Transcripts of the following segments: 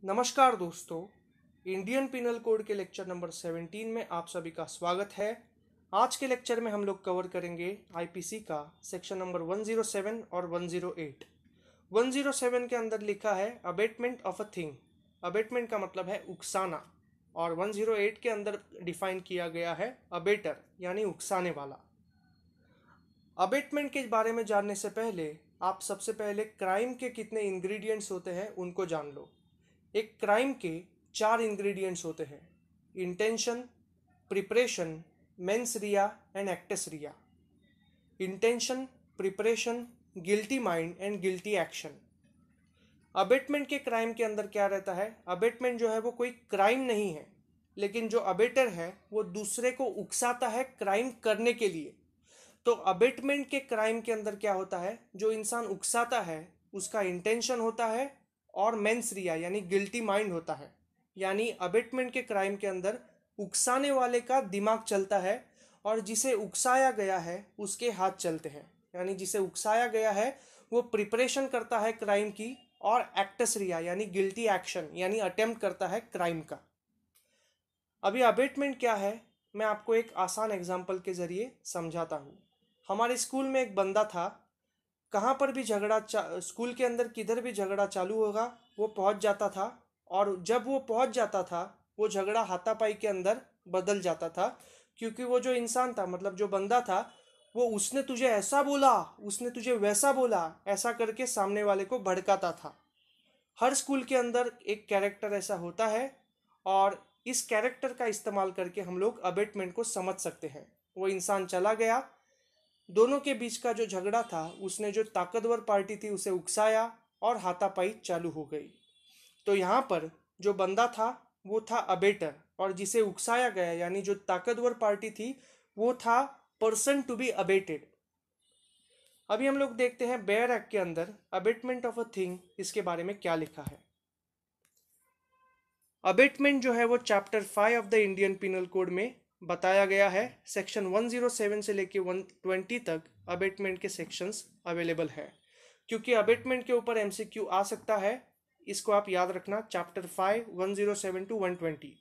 नमस्कार दोस्तों, Indian penal code के लेक्चर नंबर 17 में आप सभी का स्वागत है। आज के लेक्चर में हम लोग कवर करेंगे आईपीसी का सेक्शन नंबर 107 और 108। 107 के अंदर लिखा है abetment of a thing. Abetment का मतलब है उकसाना, और 108 के अंदर डिफाइन किया गया है अबेटर यानी उकसाने वाला। अबेटमेंट के बारे में जानने से पहले आप सबसे पहले क्राइम के कितने इंग्रेडिएंट्स होते हैं उनको जान लो। एक क्राइम के 4 इंग्रेडिएंट्स होते हैं: intention, preparation, mens rea and actus rea. Intention, preparation, guilty mind and guilty action. Abetment के क्राइम के अंदर क्या रहता है? अबेटमेंट जो है वो कोई क्राइम नहीं है, लेकिन जो अबेटर है वो दूसरे को उकसाता है क्राइम करने के लिए। तो अबेटमेंट के क्राइम के अंदर क्या होता है? जो इंसान उकसाता है उसका इंटेंशन होता है और मेंस रिया यानी गिल्टी माइंड होता है। यानी अबेटमेंट के क्राइम के अंदर उकसाने वाले का दिमाग चलता है और जिसे उकसाया गया है उसके हाथ चलते हैं। यानी जिसे उकसाया गया है वो प्रिपरेशन करता है क्राइम की, और एक्टस रिया यानी गिल्टी एक्शन यानी अटेम्प्ट करता है क्राइम का। अभी अबेटमेंट क्या है मैं आपको एक आसान एग्जाम्पल के जरिए समझाता हूँ। हमारे स्कूल में एक बंदा था, कहाँ पर भी स्कूल के अंदर किधर भी झगड़ा चालू होगा वो पहुंच जाता था, और जब वो पहुंच जाता था वो झगड़ा हाथापाई के अंदर बदल जाता था। क्योंकि वो जो इंसान था, मतलब जो बंदा था, वो उसने तुझे ऐसा बोला, उसने तुझे वैसा बोला, ऐसा करके सामने वाले को भड़काता था। हर स्कूल के अंदर एक कैरेक्टर ऐसा होता है, और इस कैरेक्टर का इस्तेमाल करके हम लोग अबेटमेंट को समझ सकते हैं। वो इंसान चला गया, दोनों के बीच का जो झगड़ा था उसने जो ताकतवर पार्टी थी उसे उकसाया और हाथापाई चालू हो गई। तो यहाँ पर जो बंदा था वो था अबेटर, और जिसे उकसाया गया यानी जो ताकतवर पार्टी थी वो था पर्सन टू बी अबेटेड। अभी हम लोग देखते हैं बेयर एक्ट के अंदर अबेटमेंट ऑफ अ थिंग इसके बारे में क्या लिखा है। अबेटमेंट जो है वो chapter 5 of the Indian penal code में बताया गया है। सेक्शन 107 से लेके 120 तक अबेटमेंट के सेक्शंस अवेलेबल है। क्योंकि अबेटमेंट के ऊपर एमसीक्यू आ सकता है, इसको आप याद रखना। Chapter 5 107 to 120।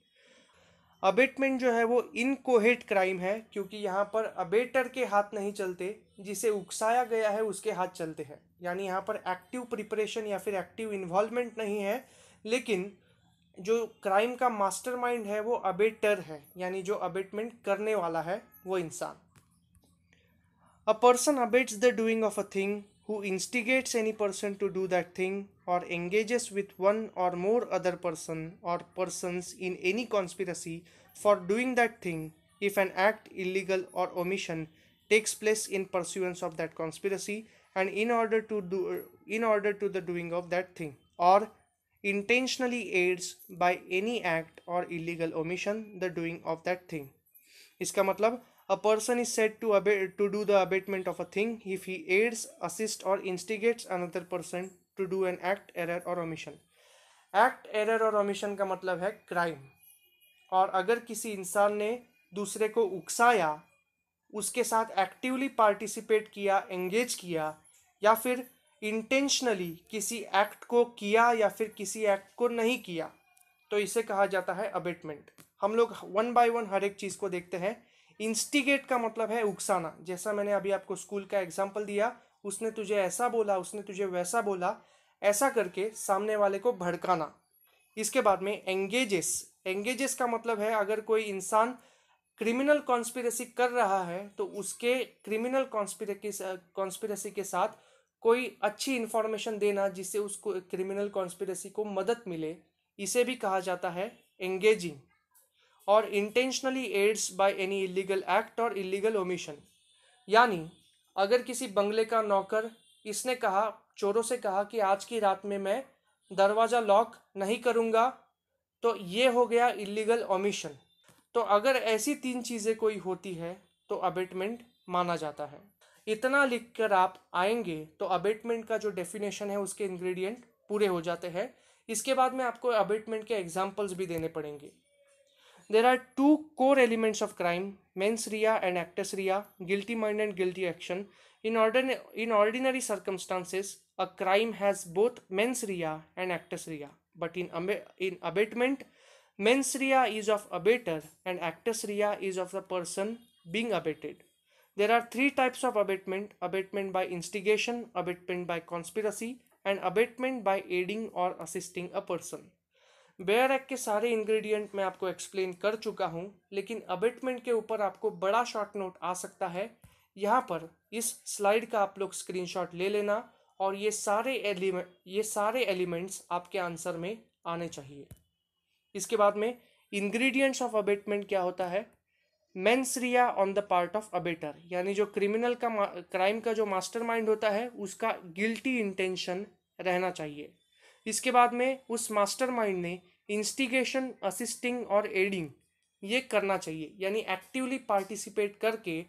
अबेटमेंट जो है वो इनकोहेट क्राइम है, क्योंकि यहाँ पर अबेटर के हाथ नहीं चलते, जिसे उकसाया गया है उसके हाथ चलते हैं। यानी यहाँ पर एक्टिव प्रिपरेशन या फिर एक्टिव इन्वॉल्वमेंट नहीं है, लेकिन जो क्राइम का मास्टरमाइंड है वो अबेटर है, यानी जो अबेटमेंट करने वाला है वो इंसान। A person abates the doing of a thing who instigates any person to do that thing or engages with one or more other person or persons in any conspiracy for doing that thing if an act illegal or omission takes place in pursuance of that conspiracy and in order to the doing of that thing, or intentionally aids by any act or illegal omission the doing of that thing। इसका मतलब a person is said to do the abatement of a thing if he aids, assists or instigates another person to do an act, error or omission। Act, error और omission का मतलब है crime. और अगर किसी इंसान ने दूसरे को उकसाया, उसके साथ एक्टिवली पार्टिसिपेट किया, एंगेज किया, या फिर इंटेंशनली किसी एक्ट को किया या फिर किसी एक्ट को नहीं किया, तो इसे कहा जाता है अबेटमेंट। हम लोग वन बाय वन हर एक चीज़ को देखते हैं। इंस्टिगेट का मतलब है उकसाना, जैसा मैंने अभी आपको स्कूल का एग्जाम्पल दिया, उसने तुझे ऐसा बोला, उसने तुझे वैसा बोला, ऐसा करके सामने वाले को भड़काना। इसके बाद में एंगेजेस। एंगेजेस का मतलब है अगर कोई इंसान क्रिमिनल कॉन्स्पिरेसी कर रहा है तो उसके क्रिमिनल कॉन्स्पिरेसी के साथ कोई अच्छी इंफॉर्मेशन देना जिससे उसको क्रिमिनल कॉन्स्पिरेसी को मदद मिले, इसे भी कहा जाता है एंगेजिंग। और intentionally aids by any illegal act और इलीगल ओमिशन, यानी अगर किसी बंगले का नौकर, इसने कहा, चोरों से कहा कि आज की रात में मैं दरवाज़ा लॉक नहीं करूँगा, तो ये हो गया इलीगल ओमिशन। तो अगर ऐसी 3 चीज़ें कोई होती है तो अबेटमेंट माना जाता है। इतना लिख कर आप आएंगे तो अबेटमेंट का जो डेफिनेशन है उसके इंग्रेडिएंट पूरे हो जाते हैं। इसके बाद में आपको अबेटमेंट के एग्जाम्पल्स भी देने पड़ेंगे। There are two core elements of crime: mens rea and actus rea, guilty mind and guilty action. In ordinary circumstances, a crime has both mens rea and actus rea. But in abatement, mens rea is of abater and actus rea is of the person being abated. There are three types of abatement: abatement by instigation, abatement by conspiracy, and abatement by aiding or assisting a person. Bare act के सारे ingredient मैं आपको explain कर चुका हूं, लेकिन abetment के ऊपर आपको बड़ा शॉर्ट नोट आ सकता है। यहाँ पर इस स्लाइड का आप लोग स्क्रीनशॉट ले लेना और ये सारे एलिमेंट्स आपके आंसर में आने चाहिए। इसके बाद में इंग्रेडिएंट्स ऑफ अबेटमेंट क्या होता है? Mains Riya on the part of abettor, यानी जो क्राइम का जो मास्टरमाइंड होता है उसका गिल्टी इंटेंशन रहना चाहिए। इसके बाद में उस मास्टरमाइंड ने इंस्टिगेशन, असिस्टिंग और एडिंग ये करना चाहिए, यानी एक्टिवली पार्टिसिपेट करके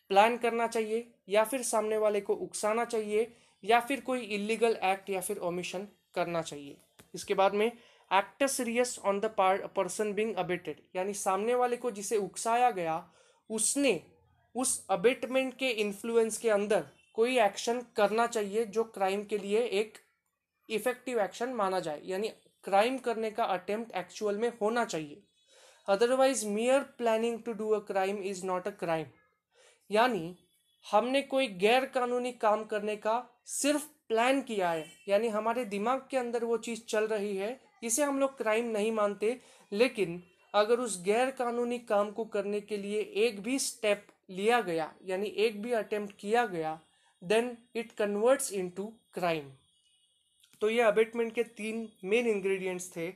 प्लान करना चाहिए या फिर सामने वाले को उकसाना चाहिए या फिर कोई इलीगल एक्ट या फिर ओमिशन करना चाहिए। इसके बाद में actus reus on the person being abetted, यानी सामने वाले को जिसे उकसाया गया उसने उस अबेटमेंट के इन्फ्लुएंस के अंदर कोई एक्शन करना चाहिए जो क्राइम के लिए एक इफेक्टिव एक्शन माना जाए, यानी क्राइम करने का अटेम्प्ट एक्चुअल में होना चाहिए। Otherwise mere planning to do a crime is not a crime, यानी हमने कोई गैर कानूनी काम करने का सिर्फ प्लान किया है, यानी हमारे दिमाग के अंदर वो चीज़ चल रही है, इसे हम लोग क्राइम नहीं मानते। लेकिन अगर उस गैर कानूनी काम को करने के लिए एक भी स्टेप लिया गया, यानी एक भी अटेम्प्ट किया गया, then it converts into crime. तो ये अबेटमेंट के तीन मेन इंग्रेडिएंट्स थे